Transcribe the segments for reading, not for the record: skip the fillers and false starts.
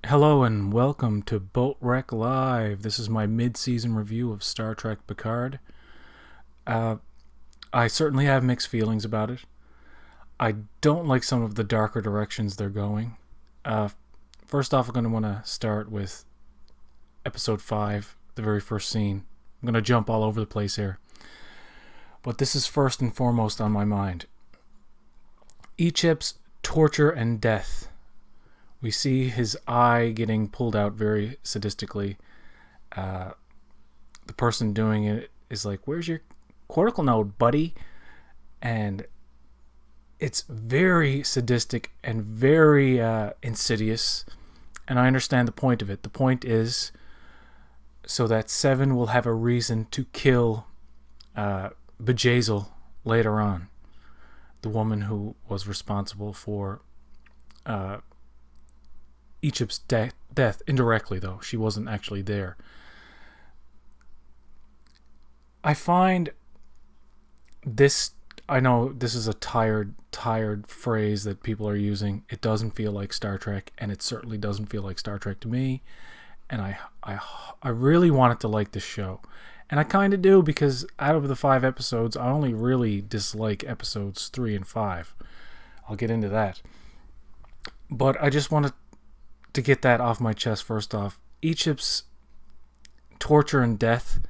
Hello and welcome to Boatrek Live. This is my mid-season review of Star Trek Picard. Uh, I certainly have mixed feelings about it. I don't like some of the darker directions they're going. Uh, First off, I'm going to want to start with episode 5, the very first scene. I'm going to jump all over the place here. But this is first and foremost on my mind. Icheb's torture and death. We see his eye getting pulled out very sadistically. The person doing it is like, "Where's your cortical node, buddy?" And it's very sadistic and very insidious. And I understand the point of it. The point is so that Seven will have a reason to kill Bjayzl later on, the woman who was responsible for Icheb's death, indirectly though. She wasn't actually there. I find this, I know this is a tired phrase that people are using. It doesn't feel like Star Trek, and it certainly doesn't feel like Star Trek to me. And I really wanted to like this show. And I kind of do, because out of the 5 episodes, I only really dislike episodes 3 and 5. I'll get into that. But I just wanted to get that off my chest first off. Icheb's torture and death.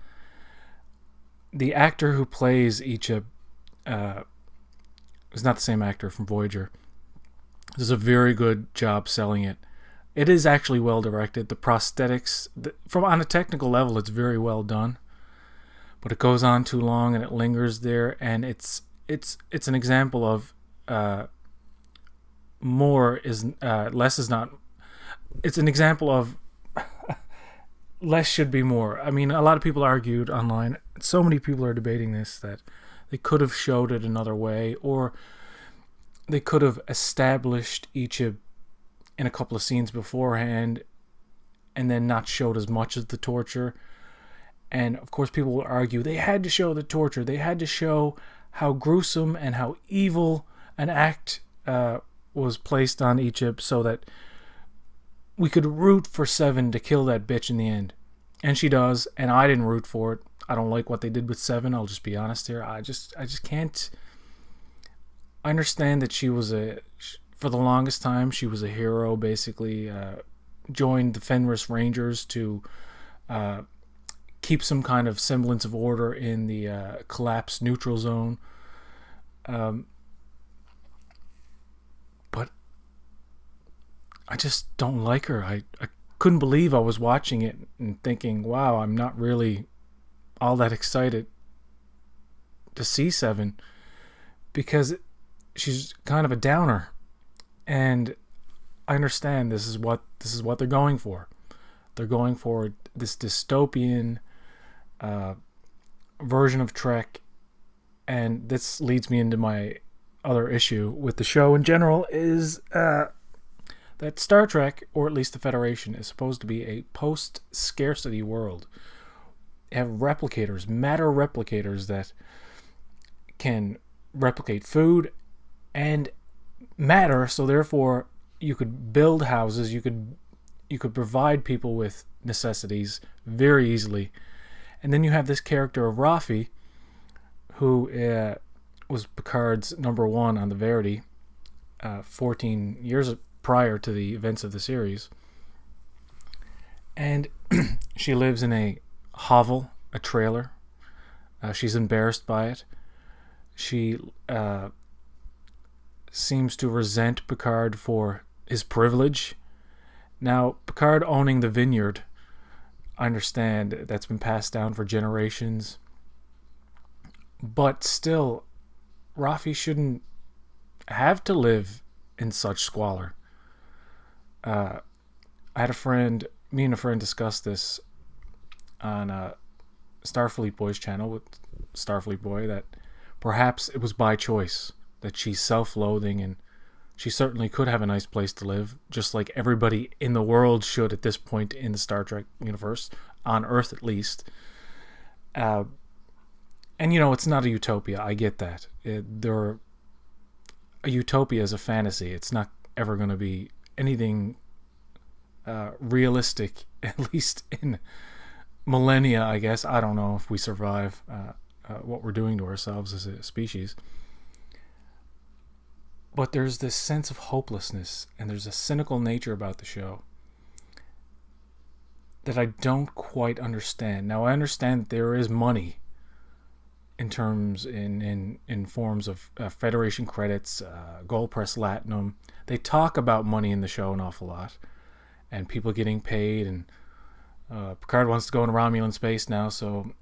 The actor who plays Icheb is not the same actor from Voyager. Does a very good job selling it. It is actually well directed. The prosthetics, from on a technical level, it's very well done. But it goes on too long and it lingers there, and it's an example of more is less is not. It's an example of less should be more. I mean, a lot of people argued online. So many people are debating this, that they could have showed it another way, or they could have established Icheb in a couple of scenes beforehand and then not showed as much of the torture. And of course people will argue they had to show the torture. They had to show how gruesome and how evil an act was placed on Icheb so that we could root for Seven to kill that bitch in the end. And she does, and I didn't root for it. I don't like what they did with Seven. I'll just be honest here. I just can't. I understand that she was for the longest time, she was a hero, basically. Joined the Fenris Rangers to keep some kind of semblance of order in the collapsed neutral zone. But I just don't like her. I couldn't believe I was watching it and thinking, wow, I'm not really all that excited to see Seven, because she's kind of a downer. And I understand this is what they're going for. They're going for this dystopian version of Trek, and this leads me into my other issue with the show in general, is that Star Trek, or at least the Federation, is supposed to be a post-scarcity world. They have replicators, matter replicators, that can replicate food and matter, so therefore you could build houses, you could provide people with necessities very easily. And then you have this character of Raffi, who was Picard's number 1 on the Verity 14 years prior to the events of the series. And she lives in a hovel, a trailer. She's embarrassed by it. She seems to resent Picard for his privilege. Now, Picard owning the vineyard, I understand that's been passed down for generations. But still, Raffi shouldn't have to live in such squalor. I had a friend, me and a friend discussed this on Starfleet Boy's channel with Starfleet Boy, that perhaps it was by choice, that she's self-loathing, and she certainly could have a nice place to live, just like everybody in the world should at this point in the Star Trek universe, on Earth at least. And you know, it's not a utopia. I get that. A utopia is a fantasy. It's not ever going to be anything realistic, at least in millennia, I guess. I don't know if we survive what we're doing to ourselves as a species. But there's this sense of hopelessness, and there's a cynical nature about the show that I don't quite understand. Now, I understand that there is money in forms of Federation credits, Gold Press Latinum. They talk about money in the show an awful lot, and people getting paid, and Picard wants to go in Romulan space now, so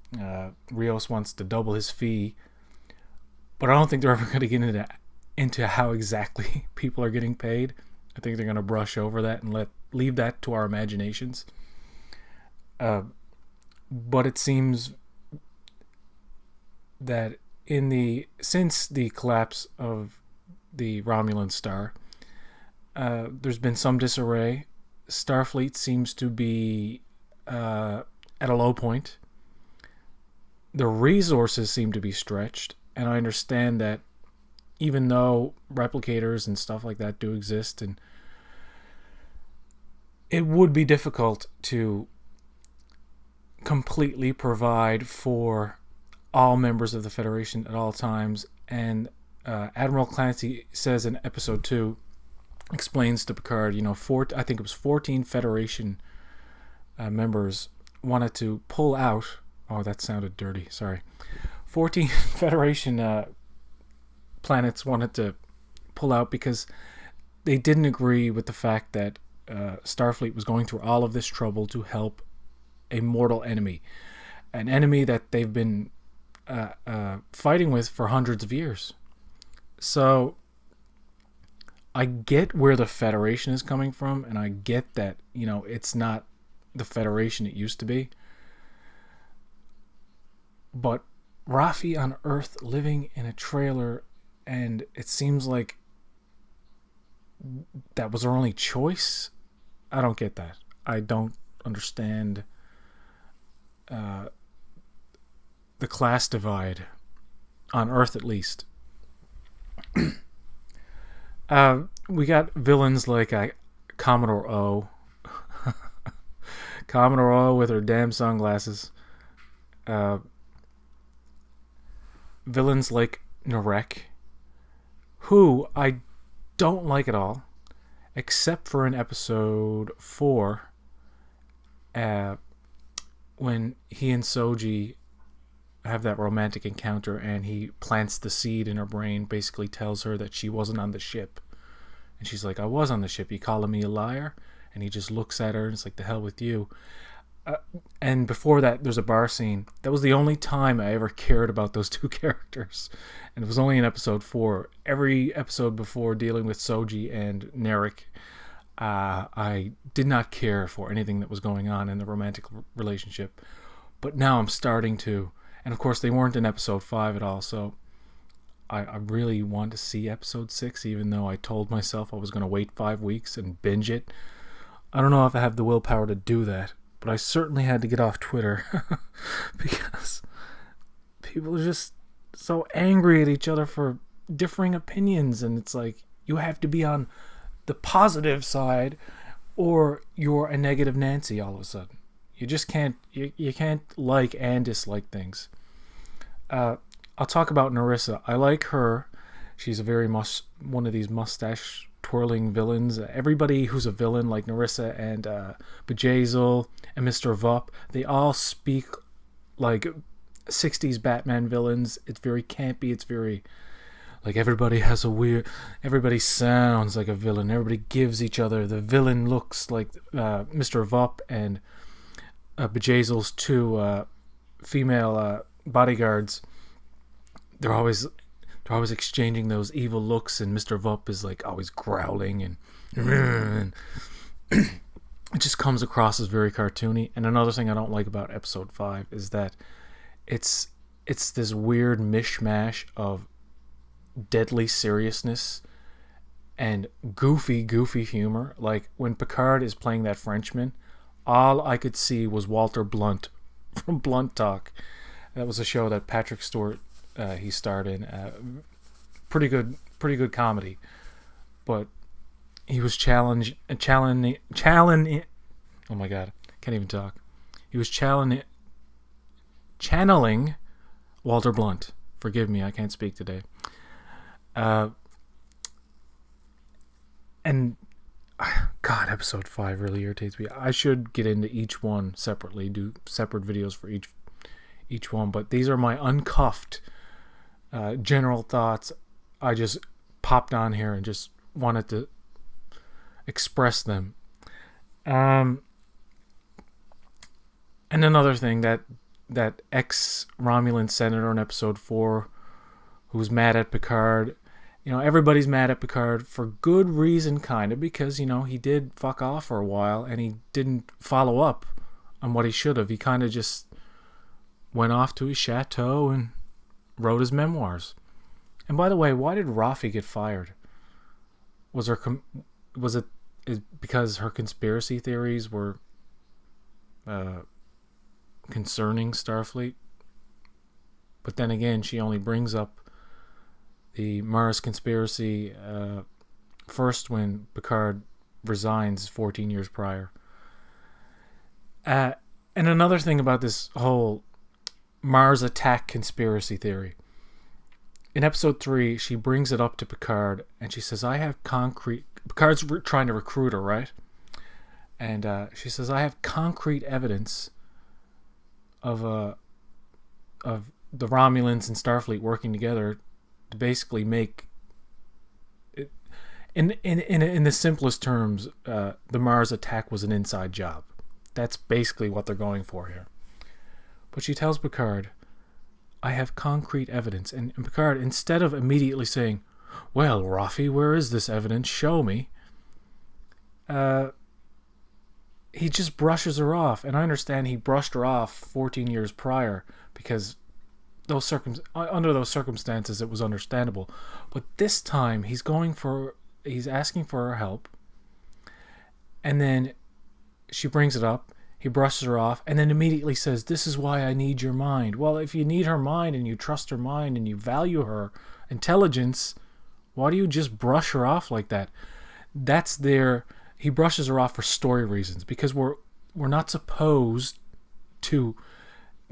Rios wants to double his fee. But I don't think they're ever going to get into how exactly people are getting paid. I think they're going to brush over that and leave that to our imaginations. But it seems that since the collapse of the Romulan star, there's been some disarray. Starfleet seems to be at a low point. The resources seem to be stretched, and I understand that even though replicators and stuff like that do exist, and it would be difficult to completely provide for all members of the Federation at all times. And Admiral Clancy says in episode 2, explains to Picard, I think it was 14 Federation members wanted to pull out. Oh, that sounded dirty. Sorry. 14 Federation planets wanted to pull out because they didn't agree with the fact that Starfleet was going through all of this trouble to help a mortal enemy, an enemy that they've been fighting with for hundreds of years. So I get where the Federation is coming from, and I get that it's not the Federation it used to be. But Raffi on Earth living in a trailer, and it seems like that was her only choice. I don't get that. I don't understand the class divide on Earth, at least. We got villains like Commodore O. Commodore O with her damn sunglasses. Villains like Narek, who I don't like at all, except for in episode 4, when he and Soji have that romantic encounter, and he plants the seed in her brain, basically tells her that she wasn't on the ship. And she's like, I was on the ship, you calling me a liar? And he just looks at her and it's like, the hell with you. And before that, there's a bar scene. That was the only time I ever cared about those two characters. And it was only in episode 4. Every episode before, dealing with Soji and Narek, I did not care for anything that was going on in the romantic relationship. But now I'm starting to. And of course, they weren't in episode 5 at all. So I really want to see episode 6, even though I told myself I was going to wait 5 weeks and binge it. I don't know if I have the willpower to do that. But I certainly had to get off Twitter because people are just so angry at each other for differing opinions. And it's like, you have to be on the positive side or you're a negative Nancy all of a sudden. You just can't, you can't like and dislike things. I'll talk about Narissa. I like her. She's a very one of these mustache twirling villains. Everybody who's a villain, like Narissa and Bjayzl and Mr. Vup, they all speak like 60s Batman villains. It's very campy. It's very like everybody sounds like a villain. Everybody gives each other the villain looks, like Mr. Vup and Bjayzl's two female bodyguards. They're always exchanging those evil looks, and Mr. Vup is like always growling, and it just comes across as very cartoony. And another thing I don't like about episode 5 is that it's this weird mishmash of deadly seriousness and goofy humor. Like when Picard is playing that Frenchman, all I could see was Walter Blunt from Blunt Talk. That was a show that Patrick Stewart he starred in. Pretty good comedy, but he was challenging Oh my god, can't even talk. He was channeling Walter Blunt. Forgive me, I can't speak today. And God, episode 5 really irritates me. I should get into each one separately, do separate videos for each one, but these are my uncuffed general thoughts. I just popped on here and just wanted to express them. And another thing, that ex-Romulan senator in episode 4 who was mad at Picard. Everybody's mad at Picard for good reason, kind of, because, he did fuck off for a while and he didn't follow up on what he should have. He kind of just went off to his chateau and wrote his memoirs. And by the way, why did Rafi get fired? Was it because her conspiracy theories were concerning Starfleet? But then again, she only brings up the Mars conspiracy first when Picard resigns 14 years prior. And another thing about this whole Mars attack conspiracy theory. In episode 3, she brings it up to Picard and she says, I have concrete... Picard's trying to recruit her, right? And she says, I have concrete evidence of the Romulans and Starfleet working together to basically make it, in the simplest terms, the Mars attack was an inside job. That's basically what they're going for here. But she tells Picard, I have concrete evidence. And Picard, instead of immediately saying, well, Rafi, where is this evidence? Show me. He just brushes her off. And I understand he brushed her off 14 years prior because under those circumstances it was understandable. But this time he's asking for her help. And then she brings it up. He brushes her off and then immediately says, this is why I need your mind. Well, if you need her mind and you trust her mind and you value her intelligence, why do you just brush her off like that? He brushes her off for story reasons, because we're not supposed to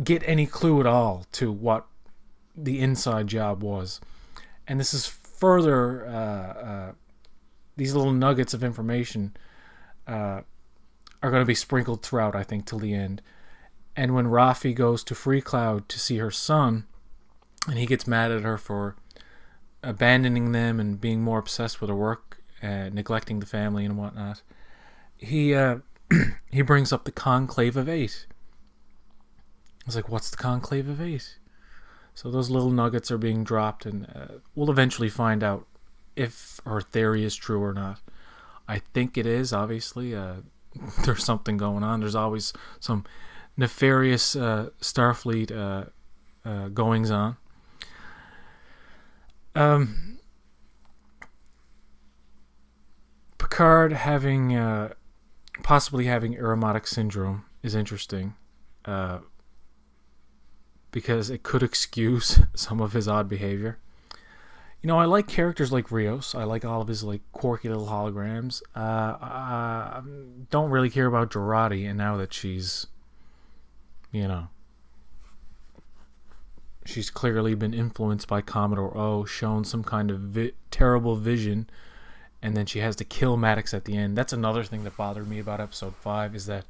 get any clue at all to what the inside job was. And this is further, these little nuggets of information are going to be sprinkled throughout, I think, till the end. And when Rafi goes to Free Cloud to see her son, and he gets mad at her for abandoning them and being more obsessed with her work, neglecting the family and whatnot, he brings up the Conclave of 8. I was like, what's the Conclave of 8? So those little nuggets are being dropped, and we'll eventually find out if her theory is true or not. I think it is, obviously. There's something going on. There's always some nefarious Starfleet goings on. Picard possibly having aromatic syndrome is interesting, because it could excuse some of his odd behavior. I like characters like Rios. I like all of his quirky little holograms. I don't really care about Jurati, and now that she's clearly been influenced by Commodore O, shown some kind of terrible vision, and then she has to kill Maddox at the end. That's another thing that bothered me about episode 5, is that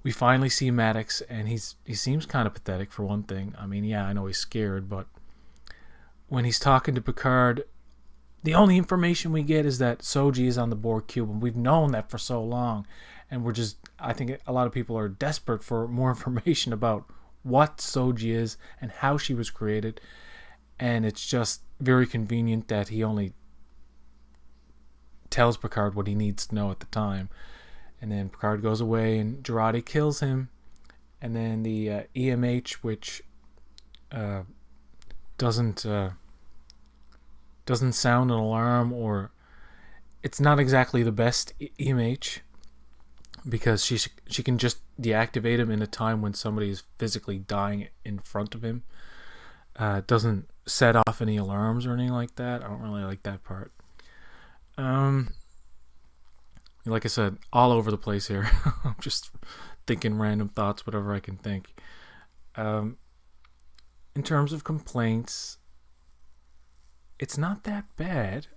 we finally see Maddox, and he seems kind of pathetic, for one thing. I mean, yeah, I know he's scared, but when he's talking to Picard, the only information we get is that Soji is on the Borg cube, and we've known that for so long, and I think a lot of people are desperate for more information about what Soji is and how she was created, and it's just very convenient that he only tells Picard what he needs to know at the time, and then Picard goes away and Jurati kills him, and then the EMH, which doesn't sound an alarm, or it's not exactly the best EMH, because she can just deactivate him in a time when somebody is physically dying in front of him. It doesn't set off any alarms or anything like that. I don't really like that part. Like I said, all over the place here. I'm just thinking random thoughts, whatever I can think. In terms of complaints, it's not that bad.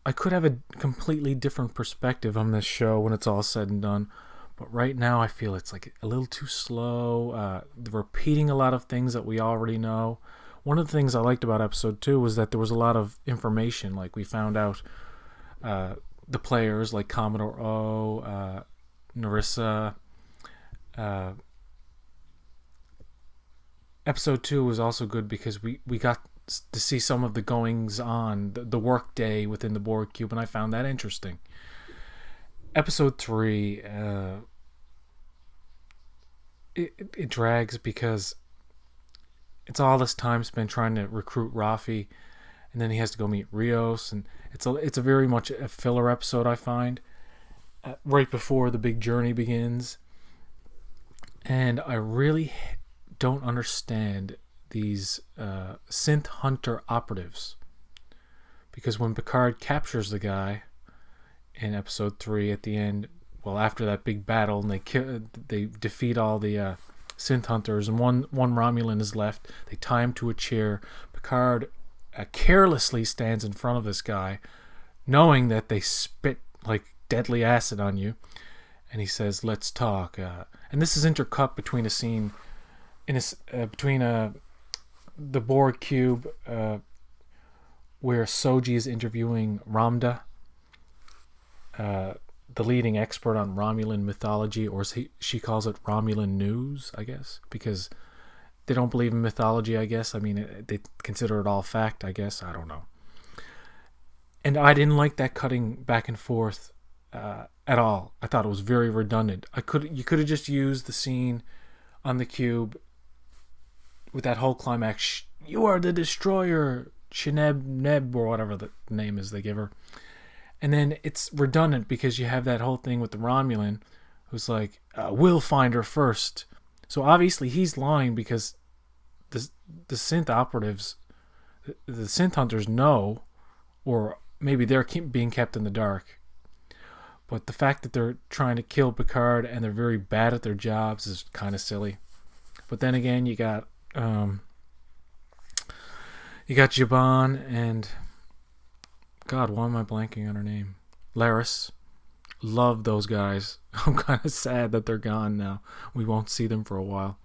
I could have a completely different perspective on this show when it's all said and done. But right now I feel it's like a little too slow. They're repeating a lot of things that we already know. One of the things I liked about episode 2 was that there was a lot of information. Like we found out the players like Commodore O, Narissa. Episode 2 was also good because we got to see some of the goings on, the work day within the Borg cube, and I found that interesting. Episode 3, it drags because it's all this time spent trying to recruit Rafi, and then he has to go meet Rios, and it's a very much a filler episode, I find, right before the big journey begins. And I really don't understand these synth hunter operatives, because when Picard captures the guy in episode 3 at the end, well, after that big battle, and they defeat all the synth hunters, and one Romulan is left. They tie him to a chair. Picard carelessly stands in front of this guy, knowing that they spit like deadly acid on you, and he says, "Let's talk." And this is intercut between a scene between the Borg cube where Soji is interviewing Ramda, the leading expert on Romulan mythology, or as she calls it, Romulan news, I guess, because they don't believe in mythology, I guess. I mean, they consider it all fact, I guess. I don't know. And I didn't like that cutting back and forth at all. I thought it was very redundant. You could have just used the scene on the cube with that whole climax. You are the destroyer, Shineb Neb, or whatever the name is they give her. And then it's redundant because you have that whole thing with the Romulan who's like, we'll find her first. So obviously he's lying because the synth operatives, the synth hunters know, or maybe they're being kept in the dark. But the fact that they're trying to kill Picard and they're very bad at their jobs is kind of silly. But then again, you got Jaban and, God, why am I blanking on her name? Laris. Love those guys. I'm kind of sad that they're gone now. We won't see them for a while.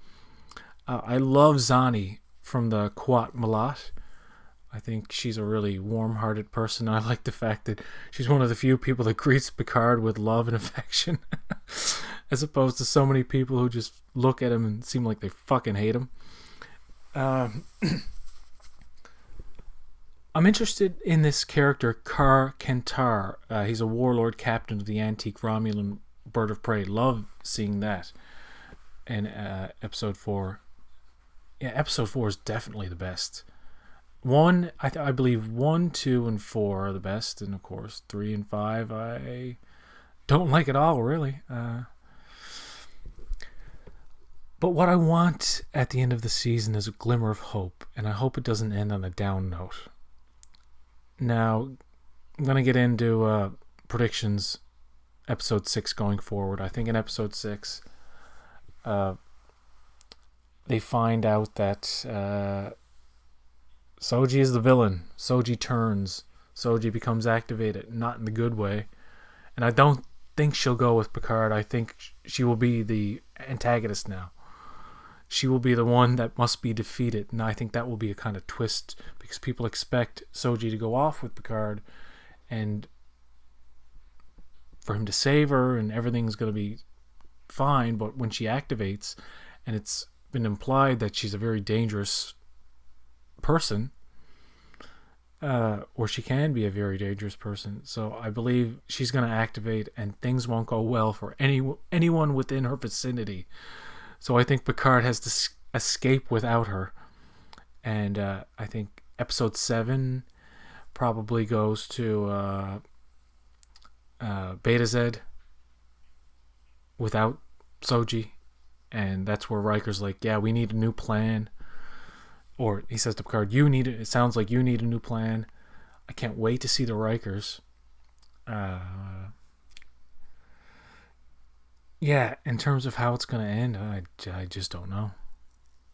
I love Zani from the Quat Malat. I think she's a really warm-hearted person. I like the fact that she's one of the few people that greets Picard with love and affection, as opposed to so many people who just look at him and seem like they fucking hate him. I'm interested in this character, Kar Kentar. He's a warlord captain of the antique Romulan bird of prey. Love seeing that in episode 4. Yeah, episode 4 is definitely the best. I believe 1, 2, and 4 are the best, and of course 3 and 5 I don't like at all, really. But what I want at the end of the season is a glimmer of hope, and I hope it doesn't end on a down note. Now, I'm going to get into predictions, episode 6 going forward. I think in episode 6, they find out that Soji is the villain. Soji turns. Soji becomes activated, not in the good way. And I don't think she'll go with Picard. I think she will be the antagonist now. She will be the one that must be defeated. And I think that will be a kind of twist, because people expect Soji to go off with Picard and for him to save her and everything's going to be fine. But when she activates, and it's been implied that she's a very dangerous person, or she can be a very dangerous person. So I believe she's going to activate and things won't go well for anyone within her vicinity. So I think Picard has to escape without her. And I think episode 7 probably goes to Beta Z without Soji. And that's where Riker's like, yeah, we need a new plan. Or he says to Picard, it sounds like you need a new plan. I can't wait to see the Rikers. Yeah, in terms of how it's going to end, I just don't know.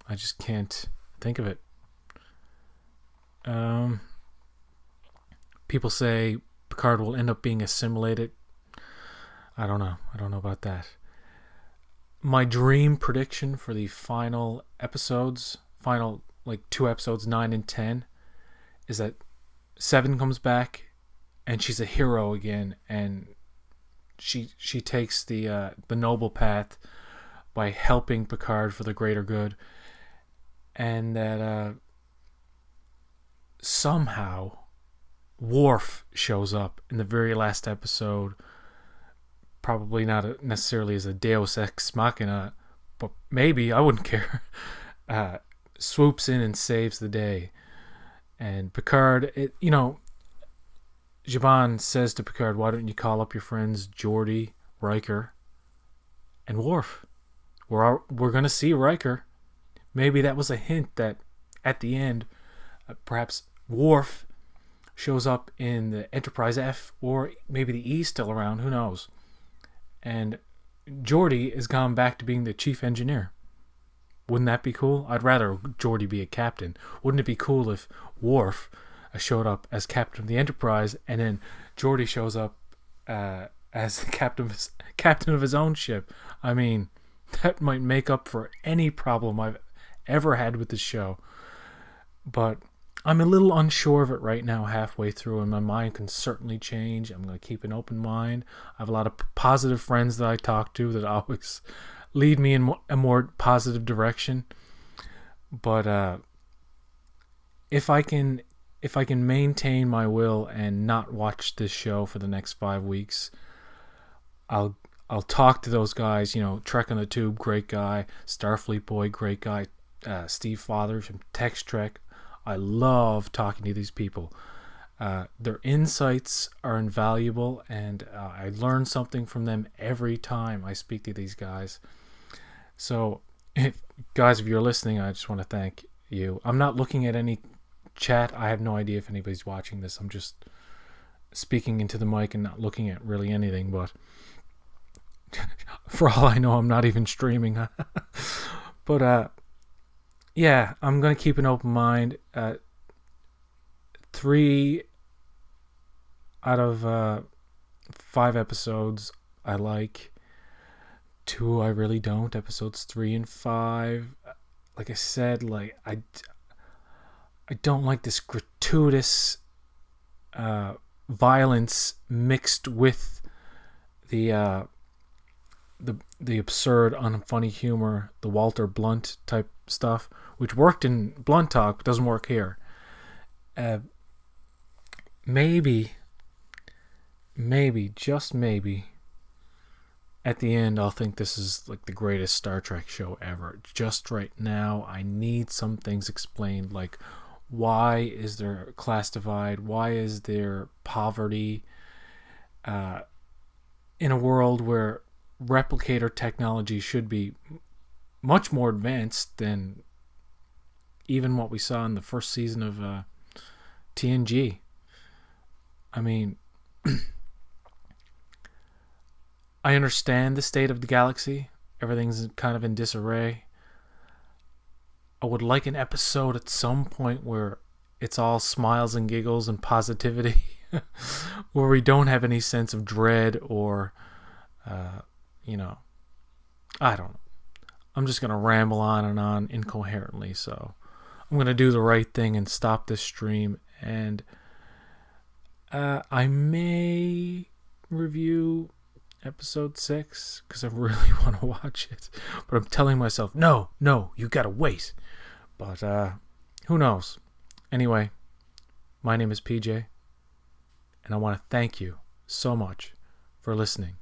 I just can't think of it. Um, People say Picard will end up being assimilated. I don't know. I don't know about that. My dream prediction for the final episodes, final like 2 episodes, 9 and 10, is that Seven comes back and she's a hero again, and she takes the noble path by helping Picard for the greater good, and that somehow Worf shows up in the very last episode. Probably not necessarily as a Deus Ex Machina, but maybe, I wouldn't care. Swoops in and saves the day. And Picard, Zhaban says to Picard, why don't you call up your friends Geordi, Riker, and Worf? We're going to see Riker. Maybe that was a hint that at the end, perhaps Worf shows up in the Enterprise F, or maybe the E still around, who knows. And Geordi has gone back to being the chief engineer. Wouldn't that be cool? I'd rather Geordi be a captain. Wouldn't it be cool if Worf showed up as captain of the Enterprise, and then Geordi shows up as the captain of his own ship? I mean, that might make up for any problem I've ever had with the show. But I'm a little unsure of it right now, halfway through, and my mind can certainly change. I'm going to keep an open mind. I have a lot of positive friends that I talk to that always lead me in a more positive direction. But if I can maintain my will and not watch this show for the next 5 weeks, I'll talk to those guys. Trek on the Tube, great guy. Starfleet Boy, great guy. Steve Fathers from Text Trek. I love talking to these people. Their insights are invaluable, and I learn something from them every time I speak to these guys. So, if you're listening, I just want to thank you. I'm not looking at any chat. I have no idea if anybody's watching this. I'm just speaking into the mic and not looking at really anything, but for all I know, I'm not even streaming. But yeah, I'm going to keep an open mind. 3 out of 5 episodes I like. 2 I really don't. Episodes 3 and 5. Like I said, I don't like this gratuitous violence mixed with the absurd, unfunny humor, the Walter Blunt type stuff, which worked in Blunt Talk, but doesn't work here. Maybe, just maybe, at the end, I'll think this is like the greatest Star Trek show ever. Just right now, I need some things explained, like why is there class divide? Why is there poverty in a world where replicator technology should be much more advanced than even what we saw in the first season of TNG. I mean, I understand the state of the galaxy. Everything's kind of in disarray. I would like an episode at some point where it's all smiles and giggles and positivity, where we don't have any sense of dread or, I don't know. I'm just going to ramble on and on incoherently, so I'm going to do the right thing and stop this stream, and I may review episode 6 because I really want to watch it, but I'm telling myself, no, you got to wait. But who knows? Anyway, my name is PJ, and I want to thank you so much for listening.